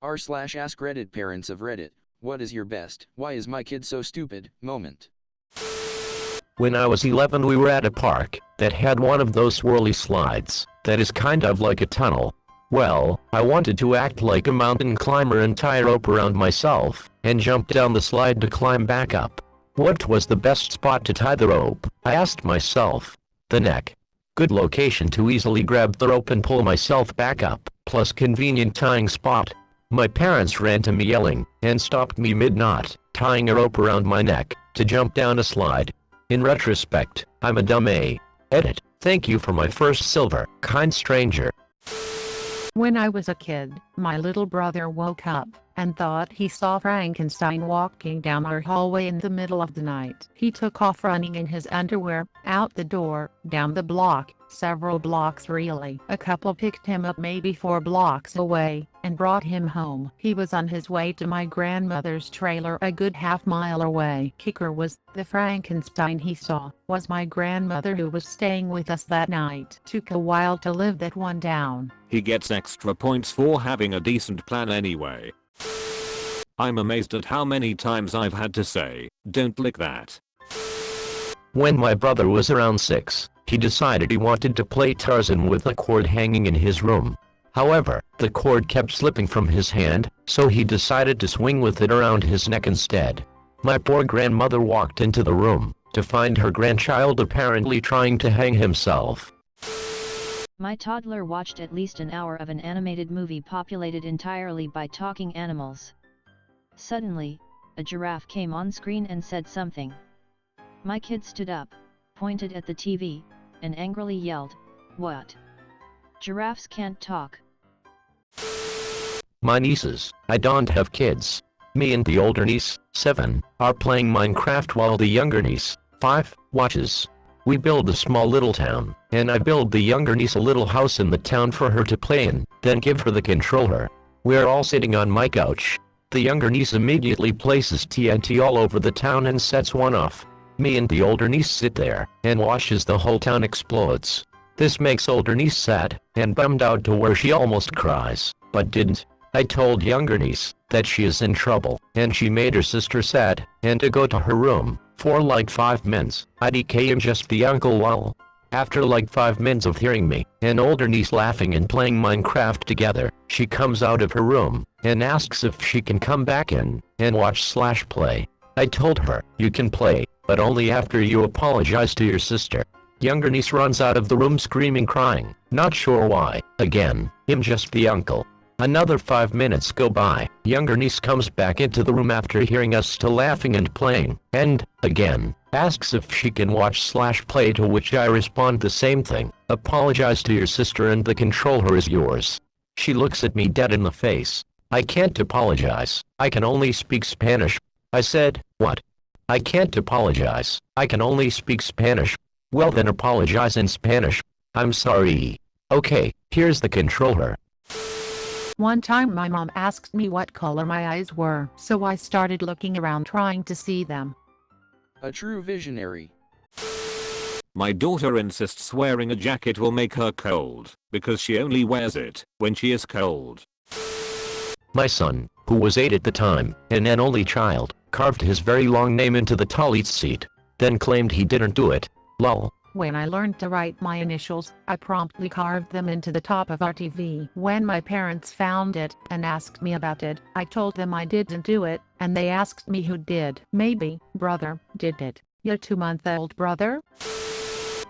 r/ask Reddit parents of Reddit, what is your best "why is my kid so stupid" moment? When I was 11 we were at a park that had one of those swirly slides that is kind of like a tunnel. Well, I wanted to act like a mountain climber and tie a rope around myself and jump down the slide to climb back up. What was the best spot to tie the rope? I asked myself. The neck. Good location to easily grab the rope and pull myself back up, plus convenient tying spot. My parents ran to me yelling and stopped me mid-knot, tying a rope around my neck to jump down a slide. In retrospect, I'm a dumb A. Edit. Thank you for my first silver, kind stranger. When I was a kid, my little brother woke up and thought he saw Frankenstein walking down our hallway in the middle of the night. He took off running in his underwear, out the door, down the block, several blocks really. A couple picked him up maybe 4 blocks away and brought him home. He was on his way to my grandmother's trailer a good half-mile away. Kicker was, the Frankenstein he saw was my grandmother who was staying with us that night. Took a while to live that one down. He gets extra points for having a decent plan anyway. I'm amazed at how many times I've had to say, don't lick that. When my brother was around 6, he decided he wanted to play Tarzan with a cord hanging in his room. However, the cord kept slipping from his hand, so he decided to swing with it around his neck instead. My poor grandmother walked into the room to find her grandchild apparently trying to hang himself. My toddler watched at least an hour of an animated movie populated entirely by talking animals. Suddenly, a giraffe came on screen and said something. My kid stood up, pointed at the TV, and angrily yelled, "What? Giraffes can't talk." My nieces, I don't have kids. Me and the older niece, 7, are playing Minecraft while the younger niece, 5, watches. We build a small little town, and I build the younger niece a little house in the town for her to play in, then give her the controller. We're all sitting on my couch. The younger niece immediately places TNT all over the town and sets one off. Me and the older niece sit there and watch as the whole town explodes. This makes older niece sad and bummed out to where she almost cries, but didn't. I told younger niece that she is in trouble, and she made her sister sad and to go to her room. For like 5 minutes, I became just the uncle lol. After like 5 minutes of hearing me and older niece laughing and playing Minecraft together, she comes out of her room and asks if she can come back in and watch/play. I told her, you can play, but only after you apologize to your sister. Younger niece runs out of the room screaming crying, not sure why. Again, I'm just the uncle. Another 5 minutes go by. Younger niece comes back into the room after hearing us still laughing and playing, and, again, asks if she can watch/play, to which I respond the same thing. Apologize to your sister and the controller is yours. She looks at me dead in the face. I can't apologize. I can only speak Spanish. I said, what? I can't apologize. I can only speak Spanish. Well then apologize in Spanish. I'm sorry. Okay, here's the controller. One time my mom asked me what color my eyes were, so I started looking around trying to see them. A true visionary. My daughter insists wearing a jacket will make her cold, because she only wears it when she is cold. My son, who was 8 at the time, and an only child, carved his very long name into the toilet seat, then claimed he didn't do it. Lol. When I learned to write my initials, I promptly carved them into the top of our TV. When my parents found it and asked me about it, I told them I didn't do it, and they asked me who did. Maybe, brother, did it. Your 2-month-old brother?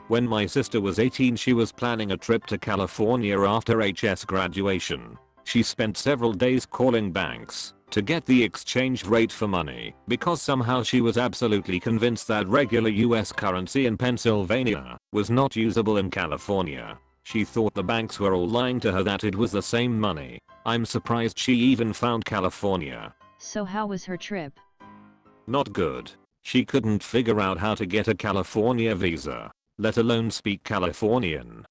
When my sister was 18, she was planning a trip to California after HS graduation. She spent several days calling banks to get the exchange rate for money, because somehow she was absolutely convinced that regular US currency in Pennsylvania was not usable in California. She thought the banks were all lying to her that it was the same money. I'm surprised she even found California. So how was her trip? Not good. She couldn't figure out how to get a California visa, let alone speak Californian.